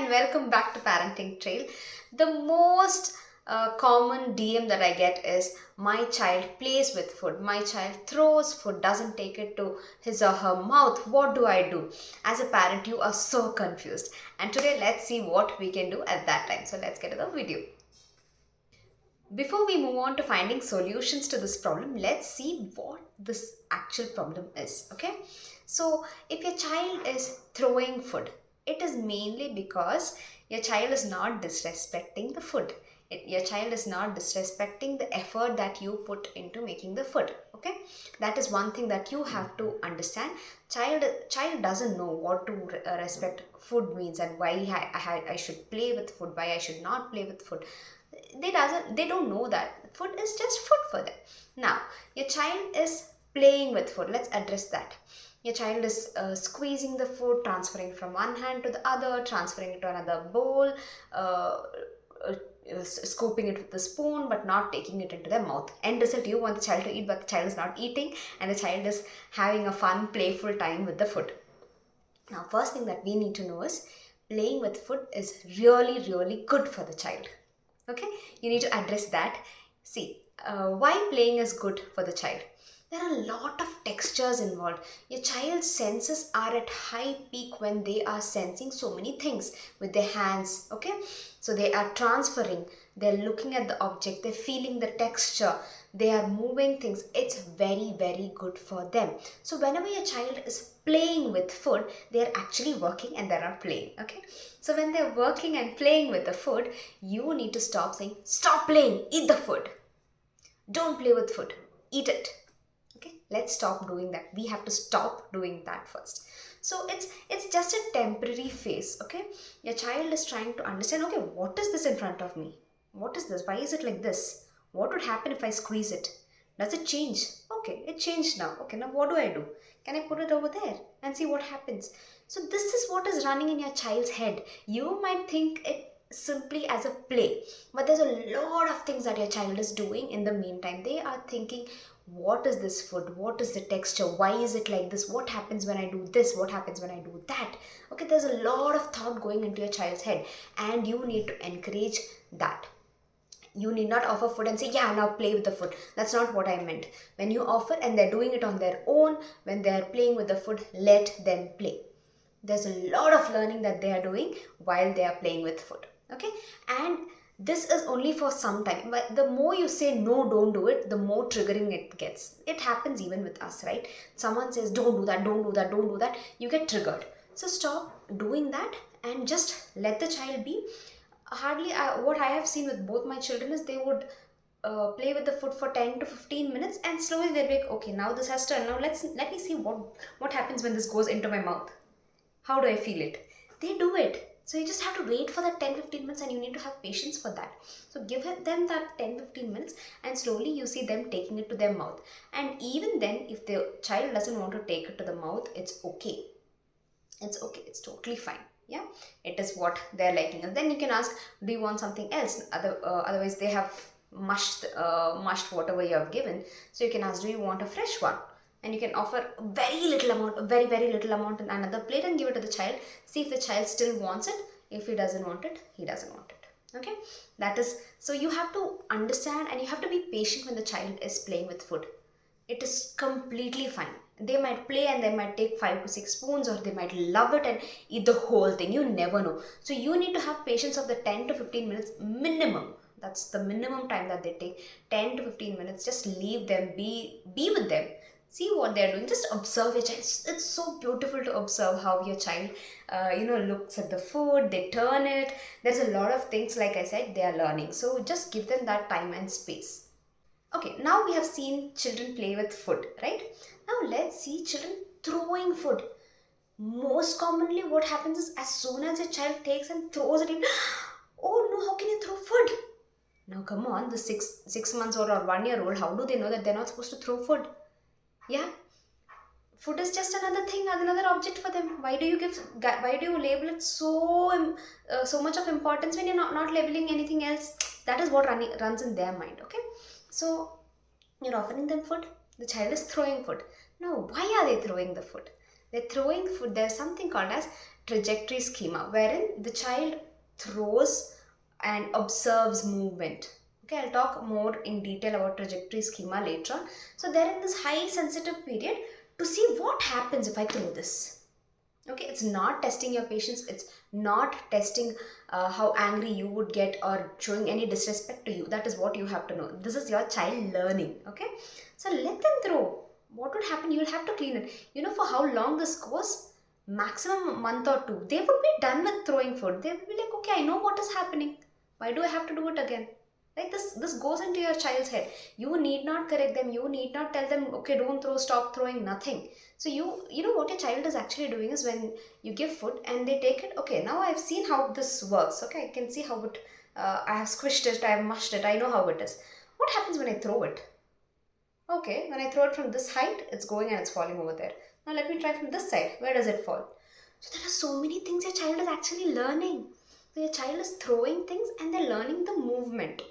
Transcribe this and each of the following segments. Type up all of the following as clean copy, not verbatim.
and welcome back to Parenting Trail. The most common DM that I get is my child plays with food, my child throws food, doesn't take it to his or her mouth. What do I do? As a parent, you are so confused. And today, let's see what we can do at that time. So, let's get to the video. Before we move on to finding solutions to this problem, let's see what this actual problem is. Okay, so if your child is throwing food, it is mainly because your child is not disrespecting the food. Your child is not disrespecting the effort that you put into making the food. Okay, that is one thing that you have to understand. Child doesn't know what to respect food means, and why I should play with food, why I should not play with food. They don't know that food is just food for them. Now your child is playing with food. Let's address that. Your child is squeezing the food, transferring from one hand to the other, transferring it to another bowl, scooping it with the spoon but not taking it into their mouth. End result, you want the child to eat but the child is not eating, and the child is having a fun playful time with the food. Now first thing that we need to know is playing with food is really good for the child. Okay, you need to address that. See, why playing is good for the child? There are a lot of textures involved. Your child's senses are at high peak when they are sensing so many things with their hands. Okay, so they are transferring, they're looking at the object, they're feeling the texture, they are moving things. It's very good for them. So whenever your child is playing with food, they're actually working and they're not playing. Okay, so when they're working and playing with the food, you need to stop saying, stop playing, eat the food. Don't play with food, eat it. Okay, let's stop doing that. We have to stop doing that first. So it's just a temporary phase. Okay, your child is trying to understand, okay, what is this in front of me? What is this? Why is it like this? What would happen if I squeeze it? Does it change? Okay, it changed now. Okay, now what do I do? Can I put it over there and see what happens? So this is what is running in your child's head. You might think it simply as a play, but there's a lot of things that your child is doing in the meantime. They are thinking, what is this food? What is the texture? Why is it like this? What happens when I do this? What happens when I do that? Okay, there's a lot of thought going into your child's head, and you need to encourage that. You need not offer food and say, yeah, now play with the food. That's not what I meant. When you offer and they're doing it on their own, when they're playing with the food, let them play. There's a lot of learning that they are doing while they are playing with food. Okay, and this is only for some time. But the more you say no, don't do it, the more triggering it gets. It happens even with us, right? Someone says, don't do that, don't do that, don't do that. You get triggered. So stop doing that and just let the child be. Hardly what I have seen with both my children is they would play with the food for 10 to 15 minutes, and slowly they'll be like, okay, now this has turned. Now let me see what happens when this goes into my mouth. How do I feel it? They do it. So you just have to wait for that 10-15 minutes, and you need to have patience for that. So give them that 10-15 minutes, and slowly you see them taking it to their mouth. And even then, if the child doesn't want to take it to the mouth, it's okay. It's okay. It's totally fine. Yeah, it is what they're liking. And then you can ask, do you want something else? Otherwise they have mushed whatever you have given. So you can ask, do you want a fresh one? And you can offer very little amount, very little amount in another plate, and give it to the child. See if the child still wants it. If he doesn't want it, he doesn't want it. Okay, that is, so you have to understand and you have to be patient when the child is playing with food. It is completely fine. They might play and they might take 5 to 6 spoons, or they might love it and eat the whole thing. You never know. So you need to have patience of the 10 to 15 minutes minimum. That's the minimum time that they take. 10 to 15 minutes. Just leave them, be with them. See what they're doing. Just observe your child. It's so beautiful to observe how your child, looks at the food. They turn it. There's a lot of things, like I said, they are learning. So just give them that time and space. Okay, now we have seen children play with food, right? Now let's see children throwing food. Most commonly what happens is, as soon as a child takes and throws it in, oh no, how can you throw food? Now come on, the six months old or 1 year old, how do they know that they're not supposed to throw food? Yeah, food is just another thing, another object for them. Why do you label it so much of importance when you're not labeling anything else? That is what runs in their mind. Okay, so you're offering them food, the child is throwing food. Now why are they throwing the food? They're throwing food. There's something called as trajectory schema, wherein the child throws and observes movement. Okay, I'll talk more in detail about trajectory schema later on. So they're in this high sensitive period to see what happens if I throw this. Okay, it's not testing your patience, it's not testing how angry you would get or showing any disrespect to you. That is what you have to know. This is your child learning. Okay, so let them throw. What would happen, you'll have to clean it. You know for how long this goes? Maximum a month or two, they would be done with throwing food. They would be like, okay, I know what is happening, why do I have to do it again? Like this goes into your child's head. You need not correct them, you need not tell them, okay, don't throw, stop throwing, nothing. So you know what your child is actually doing is, when you give food and they take it, okay, now I've seen how this works, okay, I can see how it I have squished it, I have mushed it, I know how it is. What happens when I throw it? Okay, when I throw it from this height, it's going and it's falling over there. Now let me try from this side. Where does it fall? So there are so many things your child is actually learning. So your child is throwing things and they're learning the movement.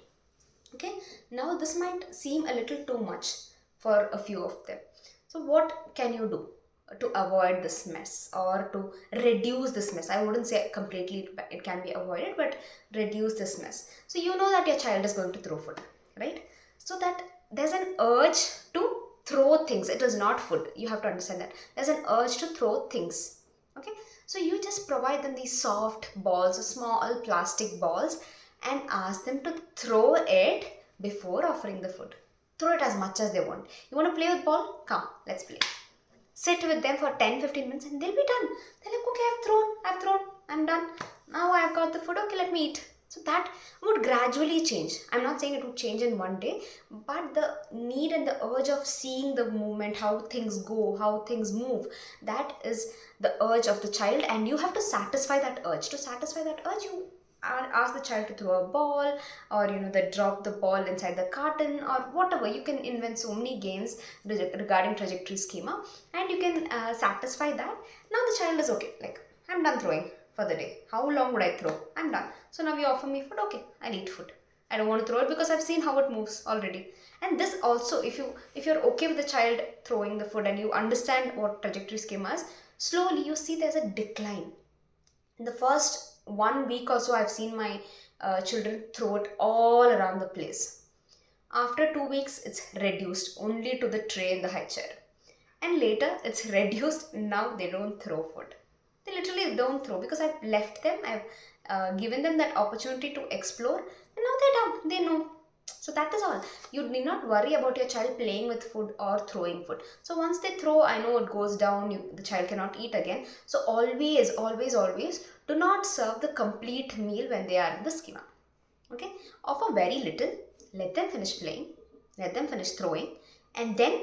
Okay, now this might seem a little too much for a few of them. So what can you do to avoid this mess or to reduce this mess? I wouldn't say completely it can be avoided, but reduce this mess. So you know that your child is going to throw food, right? So that there's an urge to throw things. It is not food. You have to understand that. There's an urge to throw things. Okay, so you just provide them these soft balls, small plastic balls, and ask them to throw it before offering the food. Throw it as much as they want. You want to play with ball? Come, let's play. Sit with them for 10-15 minutes and they'll be done. They're like, okay, I've thrown, I'm done. Now I've got the food, okay, let me eat. So that would gradually change. I'm not saying it would change in one day, but the need and the urge of seeing the movement, how things go, how things move, that is the urge of the child, and you have to satisfy that urge. To satisfy that urge, you ask the child to throw a ball, or they drop the ball inside the carton, or whatever. You can invent so many games regarding trajectory schema, and you can satisfy that. Now the child is okay, like, I'm done throwing for the day. How long would I throw? I'm done. So now you offer me food, okay, I'll eat food. I don't want to throw it because I've seen how it moves already. And this also, if you're okay with the child throwing the food and you understand what trajectory schema is, slowly you see there's a decline. In the first 1 week or so, I've seen my children throw it all around the place. After 2 weeks, it's reduced only to the tray in the high chair. And later, it's reduced. Now they don't throw food. They literally don't throw because I've left them. I've given them that opportunity to explore. And now they're done. They know. So that is all. You need not worry about your child playing with food or throwing food. So once they throw, I know it goes down, the child cannot eat again. So always, always, always do not serve the complete meal when they are in the schema. Okay? Offer very little. Let them finish playing. Let them finish throwing. And then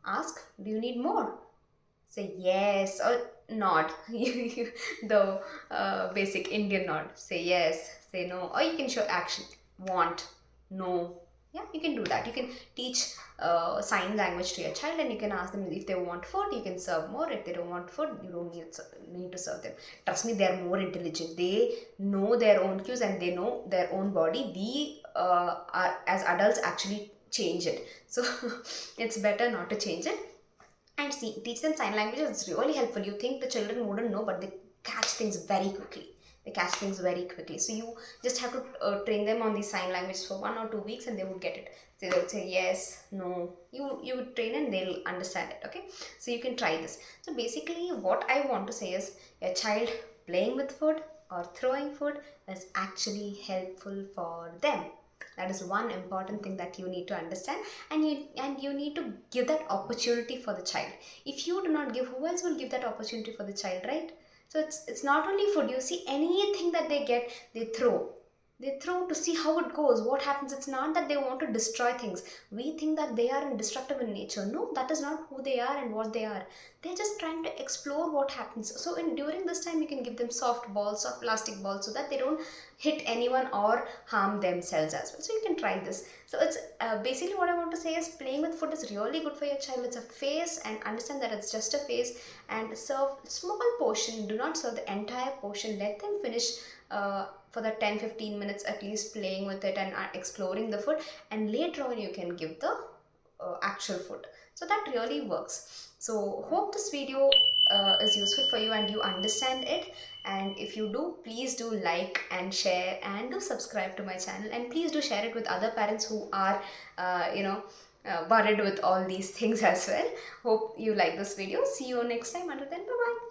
ask, do you need more? Say yes or nod. The basic Indian nod. Say yes, say no. Or you can show action. Want, no. Yeah, you can do that. You can teach sign language to your child, and you can ask them if they want food, you can serve more. If they don't want food, you don't need to serve them. Trust me, they are more intelligent. They know their own cues and they know their own body. We are, as adults, actually change it. So it's better not to change it. And see, teach them sign language. It's really helpful. You think the children wouldn't know, but they catch things very quickly. They catch things very quickly. So you just have to train them on these sign language for 1 or 2 weeks, and they would get it. So they would say yes, no. You would train and they'll understand it. Okay. So you can try this. So basically, what I want to say is, a child playing with food or throwing food is actually helpful for them. That is one important thing that you need to understand, and you need to give that opportunity for the child. If you do not give, who else will give that opportunity for the child, right? So it's not only food. You see, anything that they get, they throw. They throw to see how it goes, what happens. It's not that they want to destroy things. We think that they are destructive in nature. No, that is not who they are and what they are. They're just trying to explore what happens. So during this time, you can give them soft balls, soft plastic balls, so that they don't hit anyone or harm themselves as well. So you can try this. So it's basically what I want to say is, playing with food is really good for your child. It's a phase, and understand that it's just a phase, and serve small portion. Do not serve the entire portion. Let them finish for the 10-15 minutes at least, playing with it and exploring the food, and later on you can give the actual food. So that really works. So hope this video is useful for you and you understand it. And if you do, please do like and share and do subscribe to my channel, and please do share it with other parents who are worried with all these things as well. Hope you like this video. See you next time. Until then, bye bye.